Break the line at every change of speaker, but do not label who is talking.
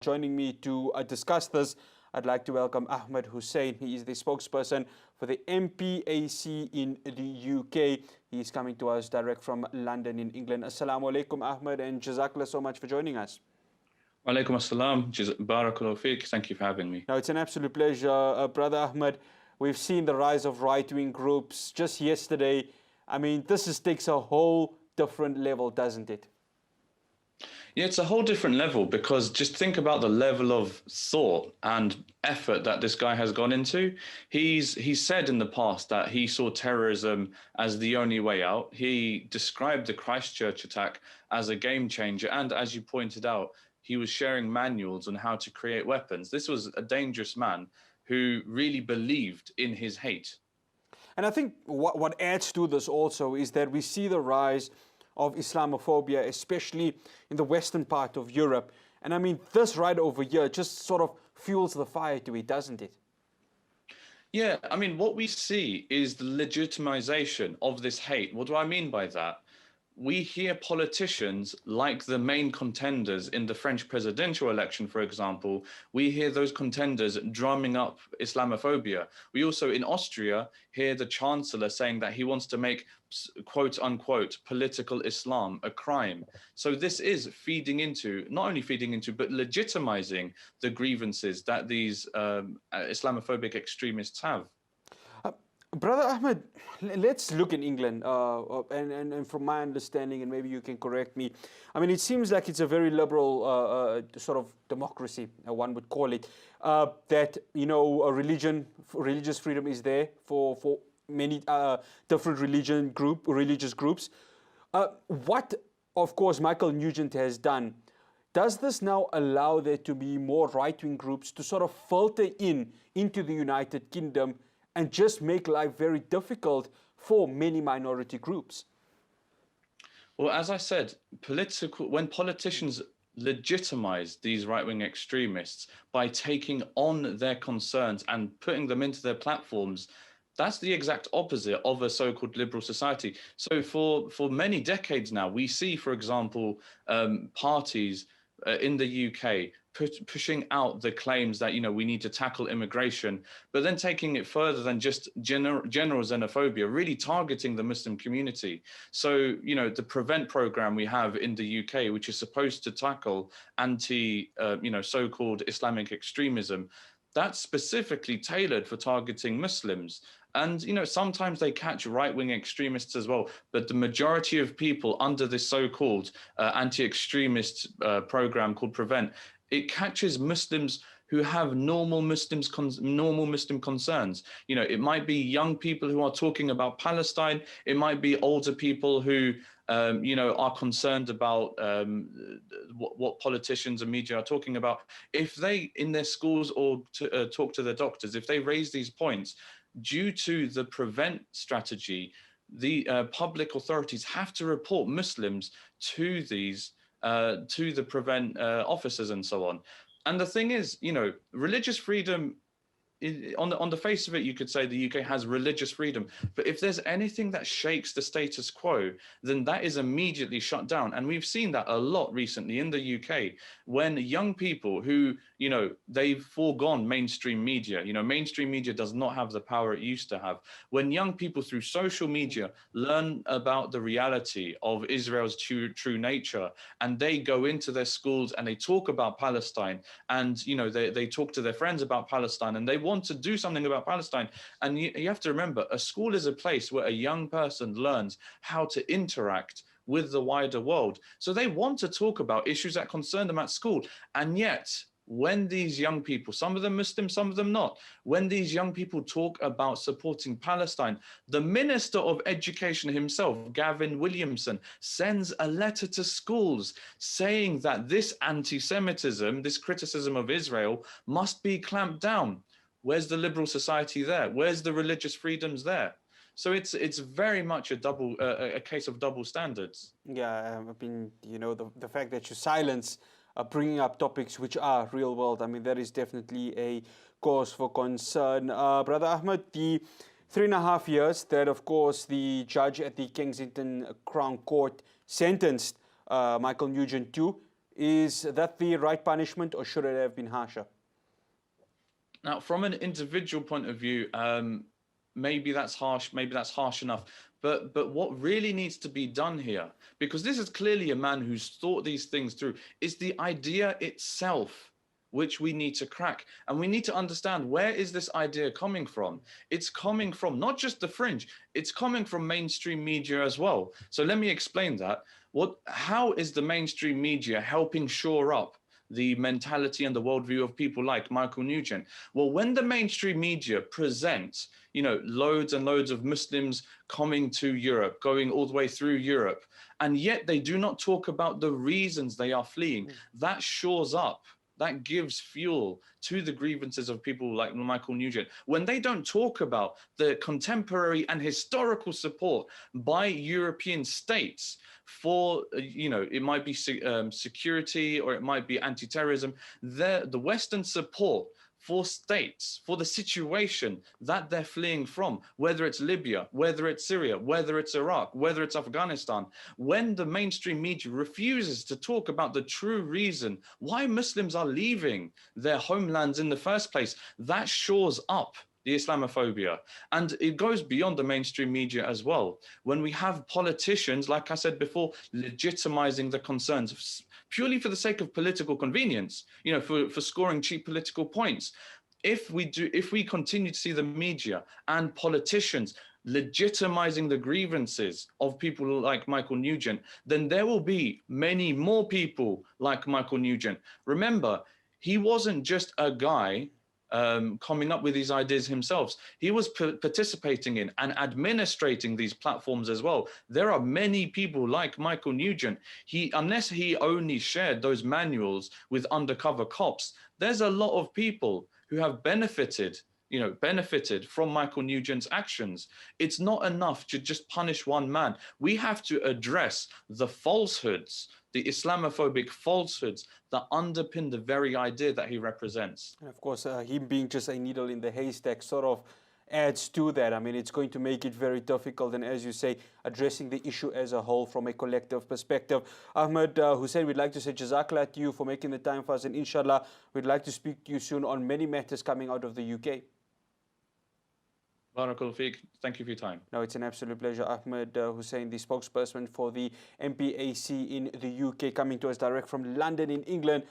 Joining me to discuss this, I'd like to welcome Ahmed Hussein. He is the spokesperson for the MPAC in the UK. He is coming to us direct from London in England. Assalamu alaikum, Ahmed, and Jazakallah so much for joining us.
Walaikum assalam. Barakallahu feek. Thank you for having me.
Now, it's an absolute pleasure, Brother Ahmed. We've seen the rise of right-wing groups just yesterday. I mean, this takes a whole different level, doesn't it?
Yeah, it's a whole different level because just think about the level of thought and effort that this guy has gone into. He's said in the past that he saw terrorism as the only way out. He described the Christchurch attack as a game changer. And as you pointed out, he was sharing manuals on how to create weapons. This was a dangerous man who really believed in his hate.
And I think what adds to this also is that we see the rise of Islamophobia, especially in the western part of Europe. And I mean, this right over here just sort of fuels the fire to it, doesn't it?
Yeah, I mean, what we see is the legitimization of this hate. What do I mean by that? We hear politicians like the main contenders in the French presidential election, for example, we hear those contenders drumming up Islamophobia. We also, in Austria, hear the chancellor saying that he wants to make, quote unquote, political Islam a crime. So this is feeding into, not only feeding into, but legitimizing the grievances that these Islamophobic extremists have.
Brother Ahmed, let's look in England, and from my understanding, and maybe you can correct me, I mean, it seems like it's a very liberal sort of democracy, one would call it, that, you know, religious freedom is there for many different religious groups. What, of course, Michael Nugent has done, does this now allow there to be more right-wing groups to sort of filter into the United Kingdom and just make life very difficult for many minority groups?
Well, as I said, when politicians legitimize these right-wing extremists by taking on their concerns and putting them into their platforms, that's the exact opposite of a so-called liberal society. So for many decades now, we see, for example, parties in the UK pushing out the claims that, you know, we need to tackle immigration, but then taking it further than just general xenophobia, really targeting the Muslim community. So, you know, the Prevent program we have in the UK, which is supposed to tackle so-called Islamic extremism, that's specifically tailored for targeting Muslims. And, you know, sometimes they catch right-wing extremists as well. But the majority of people under this so-called anti-extremist program called Prevent, it catches Muslims who have normal Muslim concerns. You know, it might be young people who are talking about Palestine. It might be older people who, are concerned about what politicians and media are talking about. If they, in their schools or talk to their doctors, if they raise these points, due to the Prevent strategy, the public authorities have to report Muslims to these to the Prevent officers and so on. And the thing is, you know, religious freedom, on the face of it, you could say the UK has religious freedom. But if there's anything that shakes the status quo, then that is immediately shut down. And we've seen that a lot recently in the UK when young people who, you know, they've foregone mainstream media. You know, mainstream media does not have the power it used to have. When young people through social media learn about the reality of Israel's true nature, and they go into their schools and they talk about Palestine, and, you know, they talk to their friends about Palestine, and they want to do something about Palestine. And you have to remember, a school is a place where a young person learns how to interact with the wider world. So they want to talk about issues that concern them at school. And yet, when these young people, some of them Muslim, some of them not, when these young people talk about supporting Palestine, the Minister of Education himself, Gavin Williamson, sends a letter to schools saying that this anti-Semitism, this criticism of Israel, must be clamped down. Where's the liberal society there? Where's the religious freedoms there? So it's very much a case of double standards.
Yeah, I mean, you know, the fact that you silence bringing up topics which are real world, I mean, that is definitely a cause for concern. Brother Ahmed, the 3.5 years that, of course, the judge at the Kensington Crown Court sentenced Michael Nugent to, Is that the right punishment, or should it have been harsher?
Now, from an individual point of view, maybe that's harsh, maybe that's harsh enough. But what really needs to be done here, because this is clearly a man who's thought these things through, is the idea itself, which we need to crack. And we need to understand, where is this idea coming from? It's coming from not just the fringe, it's coming from mainstream media as well. So let me explain that. How is the mainstream media helping shore up the mentality and the worldview of people like Michael Nugent? Well, when the mainstream media presents, loads and loads of Muslims coming to Europe, going all the way through Europe, and yet they do not talk about the reasons they are fleeing, that shores up, that gives fuel to the grievances of people like Michael Nugent. When they don't talk about the contemporary and historical support by European states for, it might be security, or it might be anti-terrorism, the Western support for states, for the situation that they're fleeing from, whether it's Libya, whether it's Syria, whether it's Iraq, whether it's Afghanistan, when the mainstream media refuses to talk about the true reason why Muslims are leaving their homelands in the first place, that shores up the Islamophobia. And it goes beyond the mainstream media as well. When we have politicians, like I said before, legitimizing the concerns purely for the sake of political convenience, for scoring cheap political points. If we continue to see the media and politicians legitimizing the grievances of people like Michael Nugent, then there will be many more people like Michael Nugent. Remember, he wasn't just a guy coming up with these ideas himself. He was participating in and administrating these platforms as well. There are many people like Michael Nugent. Unless he only shared those manuals with undercover cops, there's a lot of people who have benefited from Michael Nugent's actions. It's not enough to just punish one man. We have to address the falsehoods, the Islamophobic falsehoods that underpin the very idea that he represents.
And of course, him being just a needle in the haystack sort of adds to that. I mean, it's going to make it very difficult, and as you say, addressing the issue as a whole from a collective perspective. Ahmed Hussein, we'd like to say Jazakallah to you for making the time for us, and inshallah, we'd like to speak to you soon on many matters coming out of the UK.
Barakallahu Feek. Thank you for your time.
No, it's an absolute pleasure. Ahmed Hussein, the spokesperson for the MPAC in the UK, coming to us direct from London in England.